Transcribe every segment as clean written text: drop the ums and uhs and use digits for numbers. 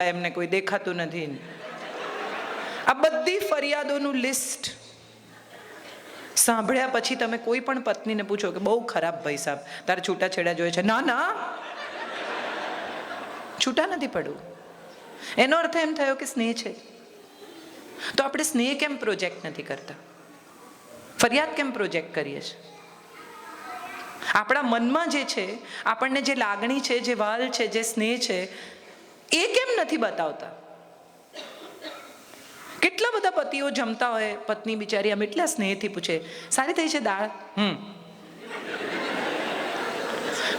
એમને કોઈ દેખાતું નથી. આ બધી ફરિયાદોનું લિસ્ટ સાંભળ્યા પછી તમે કોઈ પણ પત્નીને પૂછો કે બહુ ખરાબ ભાઈ સાહેબ તારે છૂટાછેડા જોઈએ છે, ના ના છૂટા નથી પડવું. એનો અર્થ એમ થયો કે સ્નેહ છે. તો આપણે સ્નેહ કેમ પ્રોજેક્ટ નથી કરતા? ફરિયાદ કેમ પ્રોજેક્ટ કરીએ છીએ? આપણા મનમાં જે છે, આપણને જે લાગણી છે, જે વાલ છે, જે સ્નેહ છે, એ કેમ નથી બતાવતા? કેટલા બધા પતિઓ જમતા હોય, પત્ની બિચારી આમ એટલા સ્નેહથી પૂછે, સારી થઈ છે દાળ?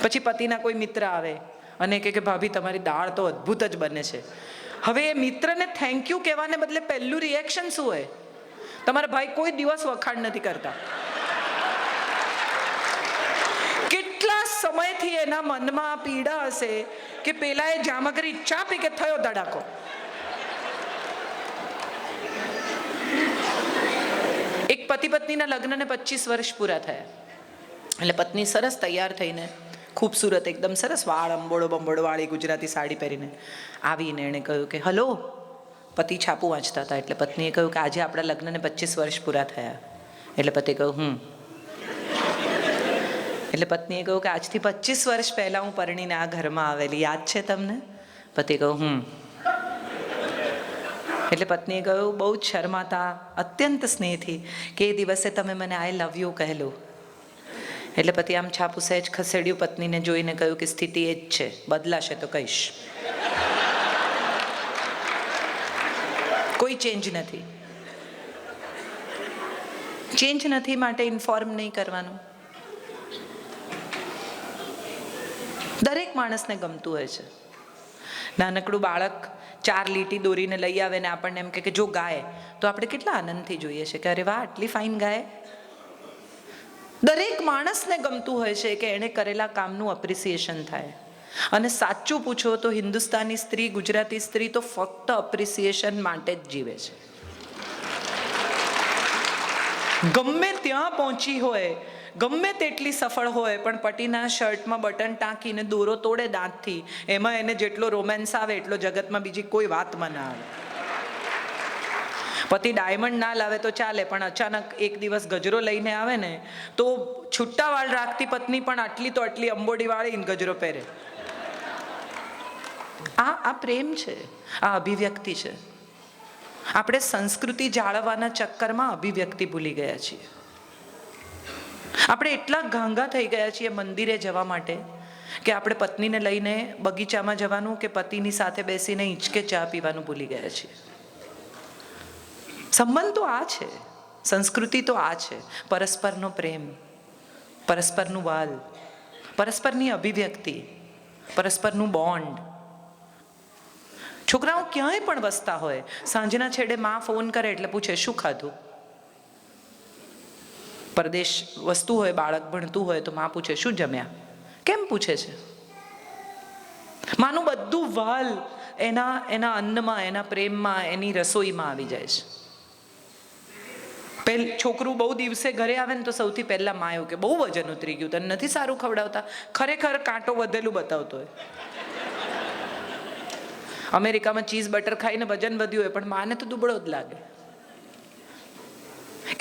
પછી પતિના કોઈ મિત્ર આવે અને કે ભાભી તમારી દાળ તો અદ્ભુત જ બને છે. હવે એ મિત્રને થેન્ક યુ કહેવાને બદલે પહેલું રિએક્શન શું હોય? તમારા ભાઈ કોઈ દિવસ વખાણ નથી કરતા. કેટલા સમયથી એના મનમાં પીડા હશે કે પેલા એ જામગરી ચા પી કે થયો ધડાકો. એક પતિ પત્નીના લગ્નને 25 વર્ષ પૂરા થયા. એટલે પત્ની સરસ તૈયાર થઈને, ખૂબસૂરત, એકદમ સરસ વાળ અંબોડો બંબોડો વાળી ગુજરાતી સાડી પહેરીને આવીને એણે કહ્યું કે હલો. પતિ છાપું વાંચતા હતા એટલે પત્નીએ કહ્યું કે આજે આપણા લગ્નને 25 વર્ષ પૂરા થયા. એટલે પતિએ કહ્યું એટલે પત્નીએ કહ્યું કે આજથી 25 વર્ષ પહેલા હું પરણીને આ ઘરમાં આવેલી, યાદ છે તમને? પતિએ કહ્યું એટલે પત્નીએ કહ્યું બહુ જ શરમાતા, અત્યંત સ્નેહથી કે એ દિવસે તમે મને આઈ લવ યુ કહેલું. એટલે પતિ આમ છાપું સહેજ ખસેડ્યું, પત્નીને જોઈને કહ્યું કે સ્થિતિ એ જ છે, બદલાશે તો કહીશ. કોઈ ચેન્જ નથી. ચેન્જ નથી માટે ઇન્ફોર્મ નહીં કરવાનું. દરેક માણસને ગમતું હોય છે. નાનકડું બાળક 4 લીટી દોરીને લઈ આવે ને આપણને એમ કે જો ગાય, તો આપણે કેટલા આનંદથી જોઈએ છે કે અરે વાહ આટલી ફાઇન ગાય. દરેક માણસને ગમતું હોય છે કે એણે કરેલા કામનું અપ્રિસિએશન થાય. અને સાચું પૂછો તો હિન્દુસ્તાની સ્ત્રી, ગુજરાતી સ્ત્રી તો ફક્ત અપ્રિસિએશન માટે જ જીવે છે. ગમે ત્યાં પહોંચી હોય, ગમે તેટલી સફળ હોય, પણ પતિના શર્ટમાં બટન ટાંકીને દોરો તોડે દાંતથી, એમાં એને જેટલો રોમેન્સ આવે એટલો જગતમાં બીજી કોઈ વાતમાં ના આવે. પતિ ડાયમંડ ના લાવે તો ચાલે, પણ અચાનક એક દિવસ ગજરો લઈને આવે ને તો છૂટા વાળ રાખતી પત્ની પણ આટલી તો આટલી અંબોડી વાળી ગજરો પહેરે. આ પ્રેમ છે, આ અભિવ્યક્તિ છે. આપણે સંસ્કૃતિ જાળવવાના ચક્કરમાં અભિવ્યક્તિ ભૂલી ગયા છીએ. આપણે એટલા ગાંગા થઈ ગયા છીએ મંદિરે જવા માટે કે આપણે પત્નીને લઈને બગીચામાં જવાનું કે પતિની સાથે બેસીને હિંચકે ચા પીવાનું ભૂલી ગયા છીએ. સંબંધ તો આ છે, સંસ્કૃતિ તો આ છે. પરસ્પરનો પ્રેમ, પરસ્પરનું વાલ, પરસ્પરની અભિવ્યક્તિ, પરસ્પરનું બોન્ડ. છોકરાઓ ક્યાંય પણ વસતા હોય, સાંજના છેડે માં ફોન કરે એટલે પૂછે શું ખાધું. પરદેશ વસ્તુ હોય, બાળક ભણતું હોય તો માં પૂછે શું જમ્યા. કેમ પૂછે છે? માનું બધું વાલ એના અન્નમાં, એના પ્રેમમાં, એની રસોઈમાં આવી જાય છે. છોકરું બહુ દિવસે ઘરે આવે ને તો સૌથી પહેલા માં એવું કે બહુ વજન ઉતરી ગયું, તને નથી સારું ખવડાવતા. ખરેખર કાંટો વધેલું બતાવતો હોય. અમેરિકામાં ચીઝ બટર ખાઈને વજન વધ્યું હોય, પણ માને તો દુબળો જ લાગે.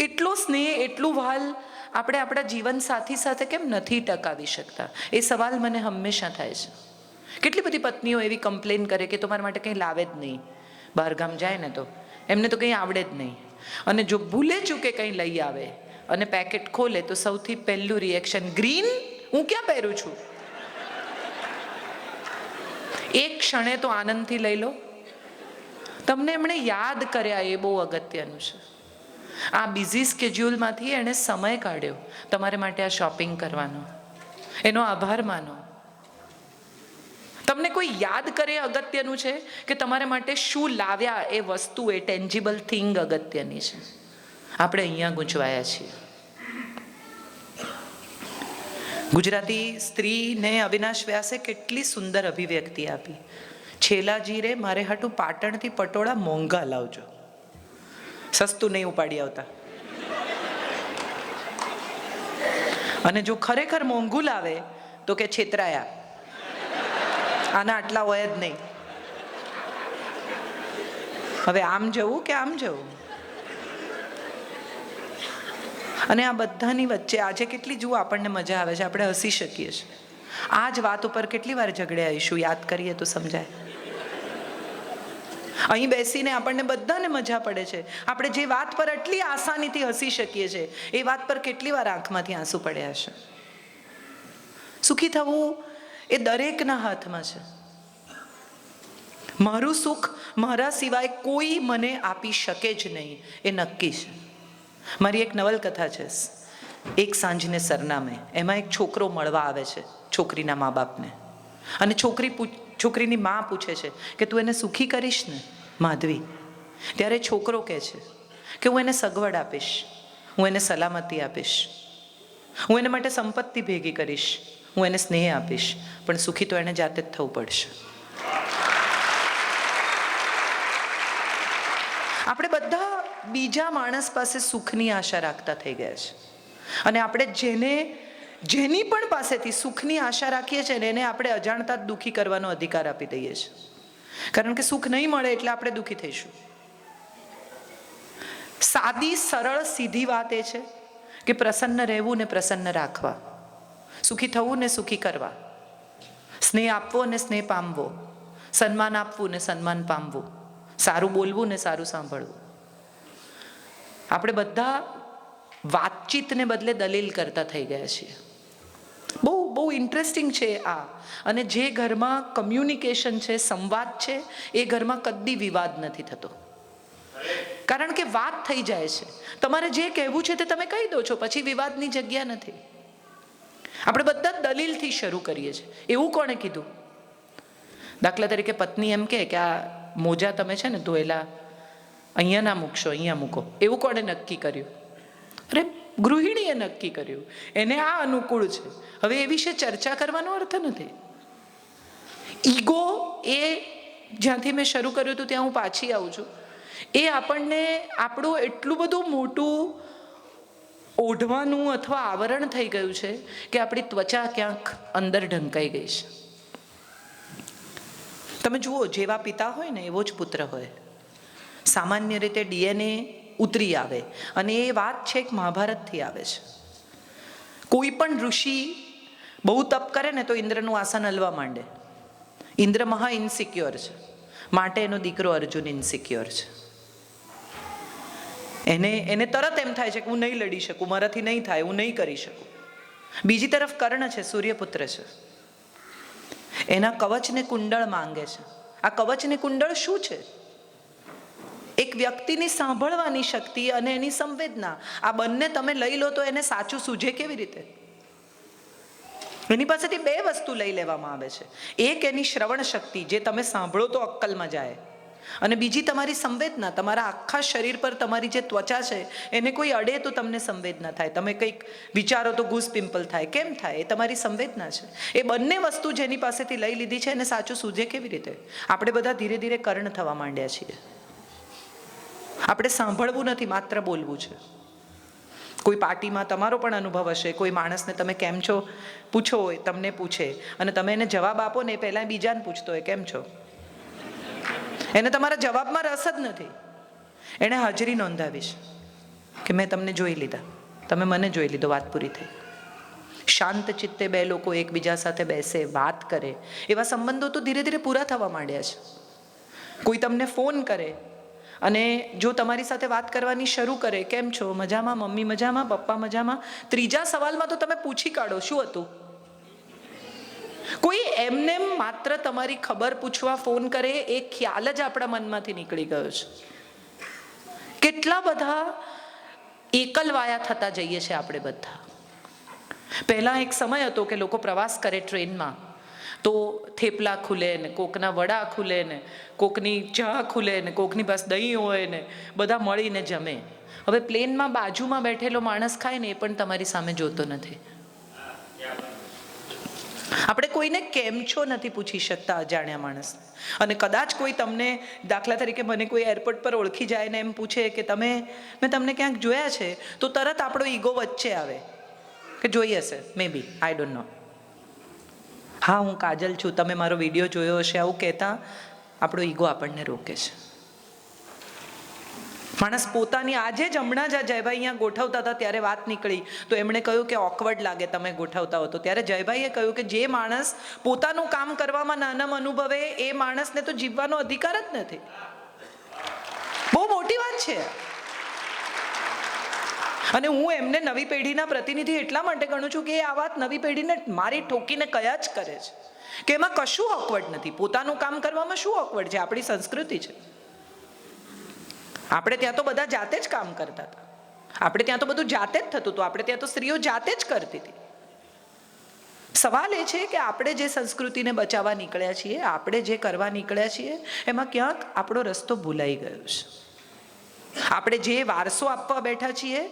એટલો સ્નેહ, એટલું વાલ આપણે આપણા જીવન સાથી સાથે કેમ નથી ટકાવી શકતા? એ સવાલ મને હંમેશા થાય છે. કેટલી બધી પત્નીઓ એવી કમ્પ્લેન કરે કે તમારા માટે કંઈ લાવે જ નહીં. બહારગામ જાય ને તો એમને તો કંઈ આવડે જ નહીં. અને જો ભૂલે ચૂકે કંઈ લઈ આવે અને પેકેટ ખોલે તો સૌથી પહેલું રિએક્શન ગ્રીન, હું ક્યાં પહેરું છું? એક ક્ષણે તો આનંદથી લઈ લો. તમને એમણે યાદ કર્યા એ બહુ અગત્યનું છે. આ બિઝી સ્કેડ્યુલમાંથી એણે સમય કાઢ્યો તમારે માટે આ શોપિંગ કરવાનો, એનો આભાર માનો. તમને કોઈ યાદ કરે અગત્યનું છે કે તમારા માટે શું લાવ્યા, એ વસ્તુ, એ ટેન્જિબલ થિંગ અગત્યની છે. આપણે અહીંયા ગૂંચવાયા છીએ. ગુજરાતી સ્ત્રીને અવિનાશ વ્યાસે કેટલી સુંદર અભિવ્યક્તિ આપી. છેલાજી રે મારે હાટું પાટણથી પટોળા મોંઘા લાવજો, સસ્તું નહીં ઉપાડી આવતા. અને જો ખરેખર મોંઘું લાવે તો કે છેતરાયા, આના આટલા હોય જ નહીં. હવે આમ જવું કે આમ જવું? અને આ બધાની વચ્ચે આજે કેટલી જુઓ આપણને મજા આવે છે, આપણે હસી શકીએ છીએ. આ જ વાત ઉપર કેટલી વાર ઝઘડ્યા આવીશું, યાદ કરીએ તો સમજાય. અહીં બેસીને આપણને બધાને મજા પડે છે. આપણે જે વાત પર આટલી આસાનીથી હસી શકીએ છીએ એ વાત પર કેટલી વાર આંખમાંથી આંસુ પડ્યા છે. સુખી થવું એ દરેકના હાથમાં છે. મારું સુખ મારા સિવાય કોઈ મને આપી શકે જ નહીં, એ નક્કી છે. મારી એક નવલકથા છે, એક સાંજને સરનામે. એમાં એક છોકરો મળવા આવે છે છોકરીના મા બાપને, અને છોકરીની મા પૂછે છે કે તું એને સુખી કરીશ ને માધવી? ત્યારે છોકરો કહે છે કે હું એને સગવડ આપીશ, હું એને સલામતી આપીશ, હું એને માટે સંપત્તિ ભેગી કરીશ, હું એને સ્નેહ આપીશ, પણ સુખી તો એને જાતે જ થવું પડશે. આપણે બધા બીજા માણસ પાસે સુખની આશા રાખતા થઈ ગયા છે, અને આપણે જેની પણ પાસેથી સુખની આશા રાખીએ છીએ ને એને આપણે અજાણતા જ દુઃખી કરવાનો અધિકાર આપી દઈએ છીએ. કારણ કે સુખ નહીં મળે એટલે આપણે દુઃખી થઈશું. સાદી સરળ સીધી વાત એ છે કે પ્રસન્ન રહેવું ને પ્રસન્ન રાખવા, સુખી થવું ને સુખી કરવા, સ્નેહ આપવો ને સ્નેહ પામવો, સન્માન આપવું ને સન્માન પામવું, સારું બોલવું ને સારું સાંભળવું. આપણે બધા વાતચીતને બદલે દલીલ કરતા થઈ ગયા છીએ. બહુ ઇન્ટરેસ્ટિંગ છે આ. અને જે ઘરમાં કમ્યુનિકેશન છે, સંવાદ છે, એ ઘરમાં કદી વિવાદ નથી થતો, કારણ કે વાત થઈ જાય છે. તમારે જે કહેવું છે તે તમે કહી દો છો, પછી વિવાદની જગ્યા નથી. આપણે બધા દલીલથી શરૂ કરીએ છીએ. એવું કોણે કીધું? દાખલા તરીકે પત્ની એમ કે આ મોજા તમે છે ને ધોયેલા અહીંયા ના મૂકશો, અહીંયા મૂકો, એવું કોણે નક્કી કર્યું? અરે ગૃહિણીએ નક્કી કર્યું, એને આ અનુકૂળ છે. હવે એ વિશે ચર્ચા કરવાનો અર્થ નથી. ઈગો એ જ્યાંથી મેં શરૂ કર્યું હતું ત્યાં હું પાછી આવું છું. એ આપણને આપણું એટલું બધું મોટું ઓઢવાનું અથવા આવરણ થઈ ગયું છે કે આપણી ત્વચા ક્યાંક અંદર ઢંકાઈ ગઈ છે. તમે જુઓ, જેવા પિતા હોય ને એવો જ પુત્ર હોય. સામાન્ય રીતે DNA ઉતરી આવે, અને એ વાત છે એક મહાભારતથી આવે છે. કોઈ પણ ઋષિ બહુ તપ કરે ને તો ઇન્દ્રનું આસન હલવા માંડે. ઇન્દ્ર મહા ઇન્સિક્યોર છે, માટે એનો દીકરો અર્જુન ઇન્સિક્યોર છે. એને તરત એમ થાય છે કે હું નહીં લડી શકું, મારાથી નહીં થાય, હું નહીં કરી શકું. બીજી તરફ કર્ણ છે, સૂર્યપુત્ર છે, એના કવચને કુંડળ માંગે છે. આ કવચને કુંડળ શું છે? એક વ્યક્તિની સાંભળવાની શક્તિ અને એની સંવેદના. આ બંને તમે લઈ લો તો એને સાચું સૂઝે કેવી રીતે? એની પાસેથી બે વસ્તુ લઈ લેવામાં આવે છે. એક એની શ્રવણ શક્તિ, જે તમે સાંભળો તો અક્કલમાં જાય, અને બીજી તમારી સંવેદના. તમારા આખા શરીર પર તમારી જે ત્વચા છે એને કોઈ અડે તો તમને સંવેદના થાય, તમે કંઈક વિચારો તો ગૂસ પિમ્પલ થાય. કેમ થાય? એ તમારી સંવેદના છે. એ બંને વસ્તુ જેની પાસેથી લઈ લીધી છે એને સાચું સૂઝે કેવી રીતે? આપણે બધા ધીરે ધીરે કર્ણ થવા માંડ્યા છીએ. આપણે સાંભળવું નથી, માત્ર બોલવું છે. કોઈ પાર્ટીમાં તમારો પણ અનુભવ હશે, કોઈ માણસને તમે કેમ છો પૂછો, તમને પૂછે અને તમે એને જવાબ આપો ને એ પહેલાં બીજાને પૂછતો હોય કેમ છો. એને તમારા જવાબમાં રસ જ નથી. એણે હાજરી નોંધાવી છે કે મેં તમને જોઈ લીધા, તમે મને જોઈ લીધો, વાત પૂરી થઈ. શાંત ચિત્તે બે લોકો એકબીજા સાથે બેસે, વાત કરે, એવા સંબંધો તો ધીરે ધીરે પૂરા થવા માંડ્યા છે. કોઈ તમને ફોન કરે અને જો તમારી સાથે વાત કરવાની શરૂ કરે, કેમ છો, મજામાં, મમ્મી મજામાં, પપ્પા મજામાં, ત્રીજા સવાલમાં તો તમે પૂછી કાઢો શું હતું. કોઈ એમને માત્ર તમારી ખબર પૂછવા ફોન કરે, એ ખ્યાલ જ આપણા મનમાંથી નીકળી ગયો છે. કેટલા બધા એકલવાયા થતા જઈએ છીએ આપણે બધા. પહેલા એક સમય હતો કે લોકો પ્રવાસ કરે ટ્રેનમાં તો થેપલા ખુલે ને, કોકના વડા ખુલે ને, કોકની ચા ખુલે ને, કોકની પાસે દહીં હોય ને, બધા મળીને જમે. હવે પ્લેનમાં બાજુમાં બેઠેલો માણસ ખાય ને એ પણ તમારી સામે જોતો નથી. આપણે કોઈને કેમ છો નથી પૂછી શકતા અજાણ્યા માણસને. અને કદાચ કોઈ તમને, દાખલા તરીકે મને કોઈ એરપોર્ટ પર ઓળખી જાય ને એમ પૂછે કે મેં તમને ક્યાંક જોયા છે, તો તરત આપણો ઈગો વચ્ચે આવે કે જોઈ હશે, મે બી, આઈ ડોન્ટ નો. હા, હું કાજલ છું, તમે મારો વિડીયો જોયો હશે, આવું કહેતા આપણો ઈગો આપણને રોકે છે. માણસ પોતાની આજે જ હમણાં જ જયભાઈ અહીંયા ગોઠવતા હતા ત્યારે વાત નીકળી તો એમણે કહ્યું કે ઓકવર્ડ લાગે તમે ગોઠવતા હો તો. ત્યારે જયભાઈએ કહ્યું કે જે માણસ પોતાનું કામ કરવામાં નાનમ અનુભવે એ માણસને તો જીવવાનો અધિકાર જ નથી. બહુ મોટી વાત છે. અને હું એમને નવી પેઢીના પ્રતિનિધિ એટલા માટે ગણું છું કે એ આ વાત નવી પેઢીને મારી ઠોકીને કયા જ કરે છે કે એમાં કશું ઓકવર્ડ નથી. પોતાનું કામ કરવામાં શું ઓકવર્ડ છે? આપણી સંસ્કૃતિ છે. આપણે ત્યાં તો બધા જાતે જ કામ કરતા હતા. આપણે ત્યાં તો બધું જાતે જ થતું હતું. આપણે ત્યાં તો સ્ત્રીઓ જાતે જ કરતી હતી. સવાલ એ છે કે આપણે જે સંસ્કૃતિને બચાવવા નીકળ્યા છીએ, આપણે જે કરવા નીકળ્યા છીએ, એમાં ક્યાંક આપણો રસ્તો ભૂલાઈ ગયો છે. આપણે જે વારસો આપવા બેઠા છીએ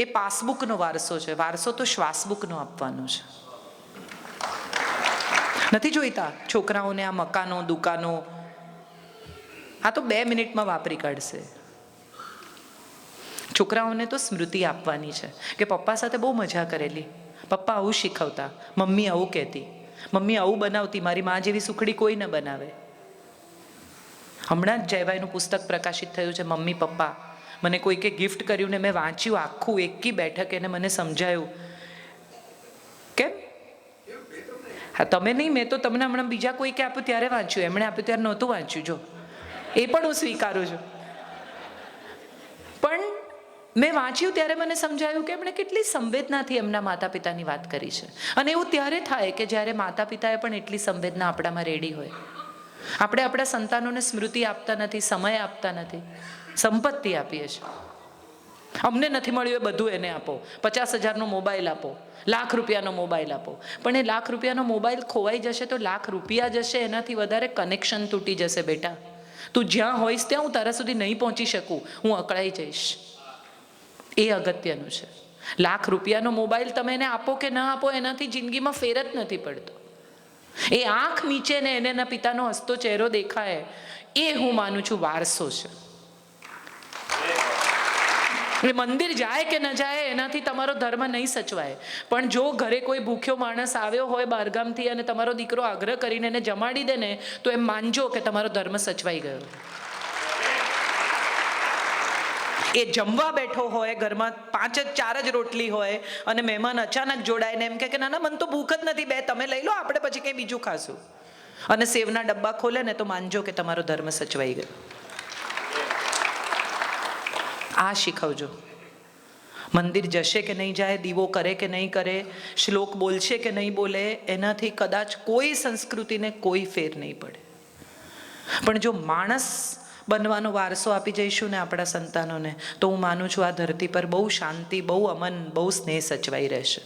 એ પાસબુકનો વારસો છે. વારસો તો શ્વાસબુકનો આપવાનો છે. નથી જોઈતા છોકરાઓને આ મકાનો, દુકાનો, આ તો 2 મિનિટમાં વાપરી કાઢશે. છોકરાઓને તો સ્મૃતિ આપવાની છે કે પપ્પા સાથે બહુ મજા કરેલી, પપ્પા આવું શીખવતા, મમ્મી આવું કહેતી, મમ્મી આવું બનાવતી, મારી મા જેવી સુખડી કોઈ ન બનાવે. હમણાં જ જયભાઈનું પુસ્તક પ્રકાશિત થયું છે, મમ્મી પપ્પા. મને કોઈકે ગિફ્ટ કર્યું ને મેં વાંચ્યું આખું, એકી બેઠક એને મને સમજાયું. કેમ? હા, તમે નહીં, મેં તો તમને હમણાં બીજા કોઈકે આપ્યું ત્યારે વાંચ્યું, એમણે આપ્યું ત્યારે નહોતું વાંચ્યું. જો એ પણ હું સ્વીકારું છું. પણ મેં વાંચ્યું ત્યારે મને સમજાયું કે એમણે કેટલી સંવેદનાથી એમના માતા પિતાની વાત કરી છે. અને એવું ત્યારે થાય કે જ્યારે માતા પિતાએ પણ એટલી સંવેદના આપણામાં રેડી હોય. આપણે આપણા સંતાનોને સ્મૃતિ આપતા નથી, સમય આપતા નથી, સંપત્તિ આપીએ છીએ. અમને નથી મળ્યું એ બધું એને આપો, 50,000નો મોબાઈલ આપો, ₹1,00,000નો મોબાઈલ આપો. પણ એ ₹1,00,000નો મોબાઈલ ખોવાઈ જશે તો ₹1,00,000 જશે, એનાથી વધારે કનેક્શન તૂટી જશે. બેટા, તું જ્યાં હોઈશ ત્યાં હું તારા સુધી નહીં પહોંચી શકું, હું અકળાઈ જઈશ. એ અગત્યનું છે. ₹1,00,000નો મોબાઈલ તમે એને આપો કે ના આપો, એનાથી જિંદગીમાં ફેર જ નથી પડતો. એ આંખ નીચે ને એને એના પિતાનો હસતો ચહેરો દેખાય, એ હું માનું છું વારસો છે. એ મંદિર જાય કે ન જાય એનાથી તમારો ધર્મ નહીં સચવાય. પણ જો ઘરે કોઈ ભૂખ્યો માણસ આવ્યો હોય બહારગામથી અને તમારો દીકરો આગ્રહ કરીને એને જમાડી દે ને, તો એમ માનજો કે તમારો ધર્મ સચવાઈ ગયો. એ જમવા બેઠો હોય, ઘરમાં 5-4 જ રોટલી હોય અને મહેમાન અચાનક જોડાઈને એમ કે ના ના, મને તો ભૂખ જ નથી, 2 તમે લઈ લો, આપણે પછી કંઈ બીજું ખાશું, અને સેવના ડબ્બા ખોલે ને, તો માનજો કે તમારો ધર્મ સચવાઈ ગયો. આ શીખવજો. મંદિર જશે કે નહીં જાય, દીવો કરે કે નહીં કરે, શ્લોક બોલશે કે નહીં બોલે, એનાથી કદાચ કોઈ સંસ્કૃતિને કોઈ ફેર નહીં પડે. પણ જો માણસ બનવાનો વારસો આપી જઈશું ને આપણા સંતાનોને, તો હું માનું છું આ ધરતી પર બહુ શાંતિ, બહુ અમન, બહુ સ્નેહ સચવાઈ રહેશે.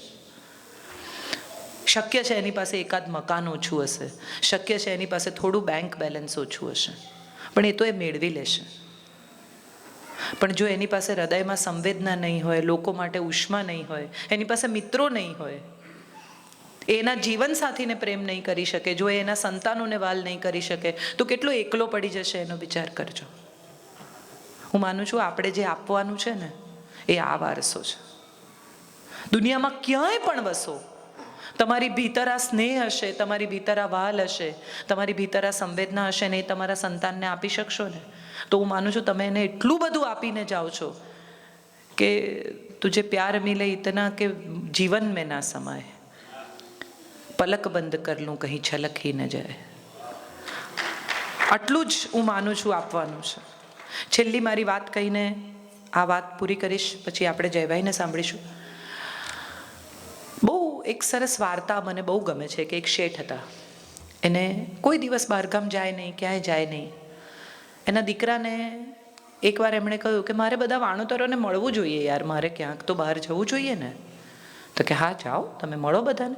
શક્ય છે એની પાસે એકાદ મકાન ઓછું હશે, શક્ય છે એની પાસે થોડું બેંક બેલેન્સ ઓછું હશે, પણ એ તો એ મેળવી લેશે. પણ જો એની પાસે હૃદયમાં સંવેદના નહીં હોય, લોકો માટે ઉષ્મા નહીં હોય, એની પાસે મિત્રો નહીં હોય, એના જીવનસાથીને પ્રેમ નહીં કરી શકે, જો એના સંતાનોને વાલ નહીં કરી શકે, તો કેટલો એકલો પડી જશે એનો વિચાર કરજો. હું માનું છું આપણે જે આપવાનું છે ને એ આ વારસો છે. દુનિયામાં ક્યાંય પણ વસો, તમારી ભીતર આ સ્નેહ હશે, તમારી ભીતર આ વાલ હશે, તમારી ભીતર આ સંવેદના હશે ને, એ તમારા સંતાનને આપી શકશો ને, તો હું માનું છું તમે એને એટલું બધું આપીને જાઓ છો કે તુજે પ્યાર મિલે ઇતના કે જીવન મેં ના સમાય, પલક બંધ કર લૂં કहीं છલક હી ન જાય. આટલું જ હું માનું છું આપવાનું છે. છેલ્લી મારી વાત કહીને આ વાત પૂરી કરીશ, પછી આપણે જયભાઈને સાંભળીશું. બહુ એક સરસ વાર્તા મને બહુ ગમે છે કે એક શેઠ હતા, એને કોઈ દિવસ બહારગામ જાય નહીં, ક્યાંય જાય નહીં. એના દીકરાને એકવાર એમણે કહ્યું કે મારે બધા વાણોતરોને મળવું જોઈએ યાર, મારે ક્યાંક તો બહાર જવું જોઈએ ને. તો કે હા જાઓ, તમે મળો બધાને.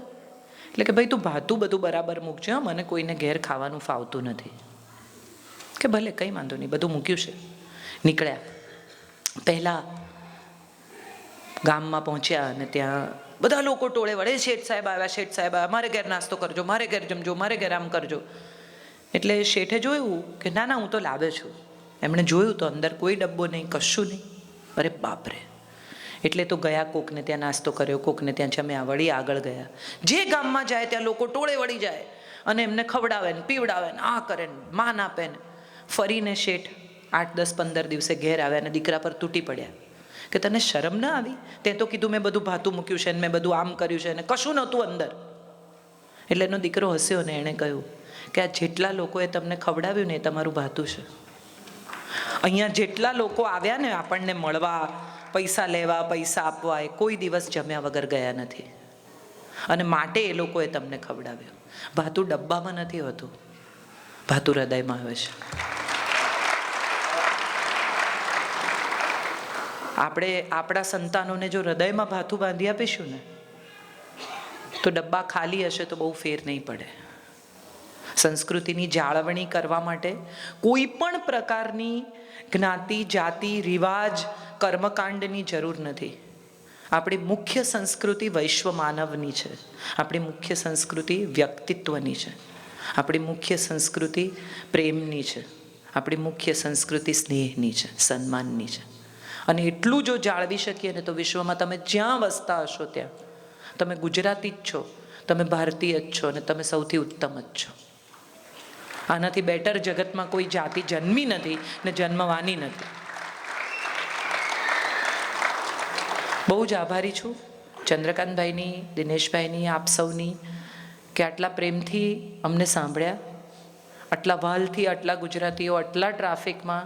એટલે કે ભાઈ તું ભાતું બધું બરાબર મૂકજો, મને કોઈને ઘેર ખાવાનું ફાવતું નથી. કે ભલે કંઈ વાંધો નહીં, બધું મૂક્યું છે. નીકળ્યા. પહેલાં ગામમાં પહોંચ્યા અને ત્યાં બધા લોકો ટોળે વળે, શેઠ સાહેબ આવ્યા, શેઠ સાહેબ આવ્યા, મારે ઘેર નાસ્તો કરજો, મારે ઘેર જમજો, મારે ઘેર આમ કરજો. એટલે શેઠે જોયું કે ના ના, હું તો લાવે છું. એમણે જોયું તો અંદર કોઈ ડબ્બો નહીં, કશું નહીં. અરે બાપરે! એટલે તો ગયા, કોકને ત્યાં નાસ્તો કર્યો, કોકને ત્યાં જમ્યા, વળી આગળ ગયા. જે ગામમાં જાય ત્યાં લોકો ટોળે વળી જાય અને એમને ખવડાવે ને પીવડાવે ને આ કરે ને માન આપે ને. ફરીને શેઠ 8, 10, 15 દિવસે ઘેર આવ્યા અને દીકરા પર તૂટી પડ્યા કે તને શરમ ના આવી? તે તો કીધું મેં બધું ભાતું મૂક્યું છે ને મેં બધું આમ કર્યું છે ને કશું નહોતું અંદર. એટલે એનો દીકરો હસ્યો ને એણે કહ્યું કે આ જેટલા લોકોએ તમને ખવડાવ્યું ને એ તમારું ભાતું છે. અહીંયા જેટલા લોકો આવ્યા ને આપણને મળવા, પૈસા લેવા, પૈસા આપવા, એ કોઈ દિવસ જમ્યા વગર ગયા નથી. અને માટે એ લોકોએ તમને ખવડાવ્યું. ભાતું ડબ્બામાં નથી હોતું, ભાતું હૃદયમાં આવે છે. આપણે આપણા સંતાનોને જો હૃદયમાં ભાથું બાંધી આપીશું ને તો ડબ્બા ખાલી હશે તો બહુ ફેર નહીં પડે. સંસ્કૃતિની જાળવણી કરવા માટે કોઈ પણ પ્રકારની જ્ઞાતિ, જાતિ, રિવાજ, કર્મકાંડની જરૂર નથી. આપણી મુખ્ય સંસ્કૃતિ વૈશ્વ માનવની છે. આપણી મુખ્ય સંસ્કૃતિ વ્યક્તિત્વની છે. આપણી મુખ્ય સંસ્કૃતિ પ્રેમની છે. આપણી મુખ્ય સંસ્કૃતિ સ્નેહની છે, સન્માનની છે. અને એટલું જો જાળવી શકીએ ને તો વિશ્વમાં તમે જ્યાં વસતા હશો ત્યાં તમે ગુજરાતી જ છો, તમે ભારતીય જ છો અને તમે સૌથી ઉત્તમ જ છો. આનાથી બેટર જગતમાં કોઈ જાતિ જન્મી નથી ને જન્મવાની નથી. બહુ જ આભારી છું ચંદ્રકાંતભાઈની, દિનેશભાઈની, આપ સૌની કે આટલા પ્રેમથી અમને સાંભળ્યા, આટલા વાલથી આટલા ગુજરાતીઓ આટલા ટ્રાફિકમાં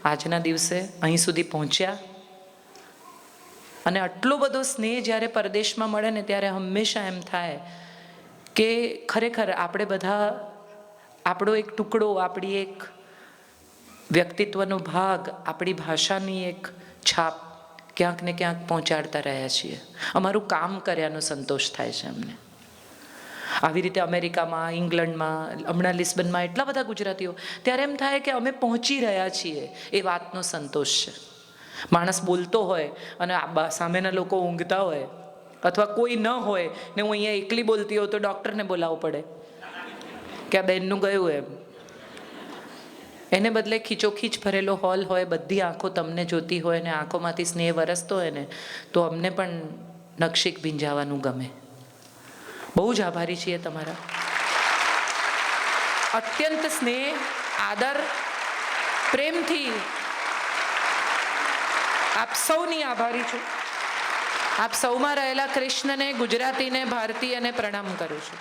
આજના દિવસે અહીં સુધી પહોંચ્યા. અને આટલો બધો સ્નેહ જ્યારે પરદેશમાં મળે ને ત્યારે હંમેશા એમ થાય કે ખરેખર આપણે બધા આપણો એક ટુકડો, આપણી એક વ્યક્તિત્વનો ભાગ, આપણી ભાષાની એક છાપ ક્યાંક ને ક્યાંક પહોંચાડતા રહ્યા છીએ. અમારું કામ કર્યાનો સંતોષ થાય છે અમને. આવી રીતે અમેરિકામાં, ઇંગ્લેન્ડમાં, હમણાં લિસ્બનમાં એટલા બધા ગુજરાતીઓ, ત્યારે એમ થાય કે અમે પહોંચી રહ્યા છીએ એ વાતનો સંતોષ છે. માણસ બોલતો હોય અને સામેના લોકો ઊંઘતા હોય અથવા કોઈ ન હોય ને હું અહીંયા એકલી બોલતી હોઉં તો ડૉક્ટરને બોલાવવું પડે કે આ બેનનું ગયું એમ. એને બદલે ખીચોખીચ ભરેલો હોલ હોય, બધી આંખો તમને જોતી હોય ને આંખોમાંથી સ્નેહ વરસતો હોય ને તો અમને પણ નકશીક ભીંજાવાનું ગમે. બહુ જ આભારી છીએ તમારા. અત્યંત સ્નેહ, આદર, પ્રેમથી આપ સૌની આભારી છું. આપ સૌમાં રહેલા કૃષ્ણને, ગુજરાતીને, ભારતીયને પ્રણામ કરું છું.